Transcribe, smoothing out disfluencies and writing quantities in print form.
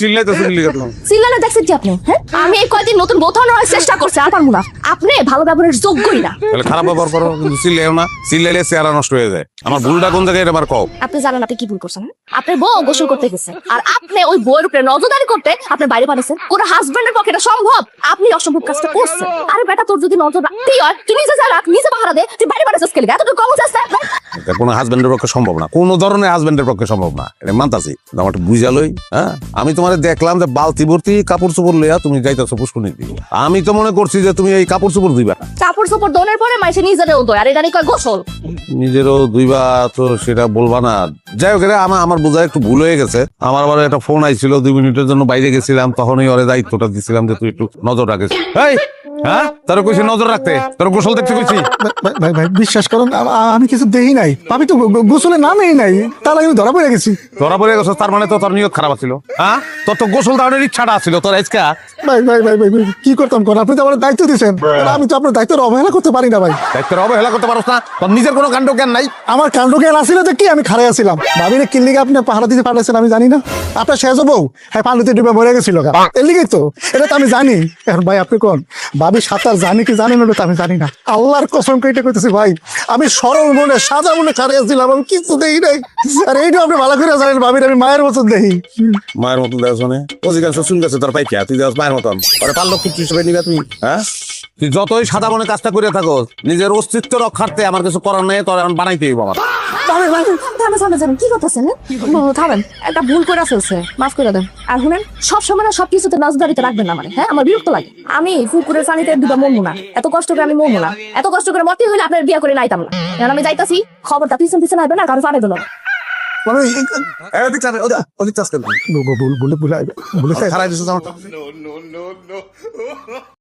চিল্লাইতেছ কি লিখা তুমি? সিল্লালে দেখছেন কি আপনি? হ্যাঁ, আমি এই কয়দিন নতুন বউ হওয়ার চেষ্টা করছি, আর পারবো না। আপনি ভালো ব্যবহারের যোগ্যই না। তাহলে খারাপ ব্যবহার করো, কিন্তু চিল্লাইও না। চিল্লাইলে চেহারা নষ্ট হয়ে যায়। আমার ভুলটা কোন জায়গায় এটা আমার কও। আপনি জানেন আপনি কি ভুল করছেন? আপনার বউ গোসল করতে গেছে, আর আপনি ওই বউয়ের উপরে নজরদারি করতে আপনি বাইরে পাঠাচ্ছেন। কোন হাজবেন্ডের পক্ষে এটা সম্ভব? আপনি অসম্ভব কাজটা করছেন। আরে বেটা, তোর যদি নজর রাখতেই হয়, তুই নিজে যা রাখ, নিজে পাহারা দে। তুই বাইরে পাঠাচ্ছিস কেন? এতটুকু কম আছে আপনার? এটা কোনো হাজবেন্ডের পক্ষে সম্ভব না, কোনো ধরনের হাজবেন্ডের পক্ষে সম্ভব না। এটা মানতাছি, আমার বুঝালই। হ্যাঁ, আমি তোমার দেখলাম যে বালতি ভর্তি কাপড় চোপড় লইয়া তুমি যাইতেছো পুষ্করণী দিকে। আমি তো মনে করছি যে তুমি এই কাপড় চোপড় ধুইবা। কাপড় চোপড় ধোনের পরে মাইসে নিজেরও ধোয়, আর এটা কয় গোসল। নিজেরও ধুইবা তো সেটা বলবা না। যাই হোক, আমার বোঝা একটু ভুল হয়ে গেছে। আমার আবার একটা ফোন আইছিল, 2 মিনিটের জন্য বাইরে গেছিলাম, তখনই ওরে দায়িত্বটা দিছিলাম যে তুই একটু নজর রাখিস। এই হ্যাঁ, তোর কইছি নজর রাখতে, তোর গোসল দেখতে কইছি। ভাই ভাই বিশ্বাস করুন, আমি কিছু দেই নাই। আমি তো গোসলের নামেই নাই, তার আগে আমি ধরা পড়ে গেছি। ধরা পড়ে গেছো, তার মানে তো তোর নিয়ত খারাপ ছিল। হ্যাঁ, তোর তো গোসল দাঁড়ানোর ইচ্ছাটা ছিল তোর আজকে। ভাই ভাই ভাই ভাই ভাই, কি করতাম কোন? আপনি তো আমার দায়িত্ব দিয়েছেন, আমি তো আপনার দায়িত্বের অবহেলা করতে পারি না ভাই। দায়িত্বের অবহেলা করতে পারছ না? তোর নিজের কোনো কাণ্ড জ্ঞান নাই। আমার কাণ্ড জ্ঞান আসিল তো কি, আমি খারাই আছিলাম। ভাবিনে কিল্লিগে আপনি পাহারা দিতে পাঠাচ্ছেন আমি জানি না। আপনার শেষ বউ হ্যাঁ পানিতে ডুবে মরে গেছিল, এর লিগেই তো। এটা তো আমি জানি। এখন ভাই আপনি কোন ভাবি সাঁতার জানি কি জানেন ওটা তো আমি জানি না। আল্লাহর কসম কেটে কইতেছি ভাই, আমি সরল মনে সাজা মনে খারাইছিলাম, আমি কিছু দেই নাই। আর এইটা আপনি ভালো করে জানেন, ভাবির আমি মায়ের মতন দেখি। মায়ের মতন দেওয়া শোনে অধিকাংশ শুন গেছে তোর পাইকা, তুই দেওয়া মায়ের মতন। আরে পারলো কিছু হিসেবে নিবে তুমি। হ্যাঁ, তুই যতই সাদা মনে কাজটা করে থাকো, নিজের অস্তিত্ব রক্ষার্থে আমার কিছু করার নেই, তোর এখন বানাইতেই বাবা। কি করতেছেন? থামেন, একটা ভুল করে ফেলছে, মাফ করে দেন। আর শুনেন, সবসময় না সবকিছুতে নজরদারিতে রাখবেন না। মানে হ্যাঁ, আমার বিরক্ত লাগে। আমি পুকুরের পানিতে ডুবা মরবো না, এত কষ্ট করে আমি মরবো না। এত কষ্ট করে মরতে হইলে আপনার বিয়ে করে নাইতাম না। এখন আমি যাইতাছি, খবরটা পিছন পিছন আসবে না, কারো পারে দিল না। বলে বলে বলে খারাপ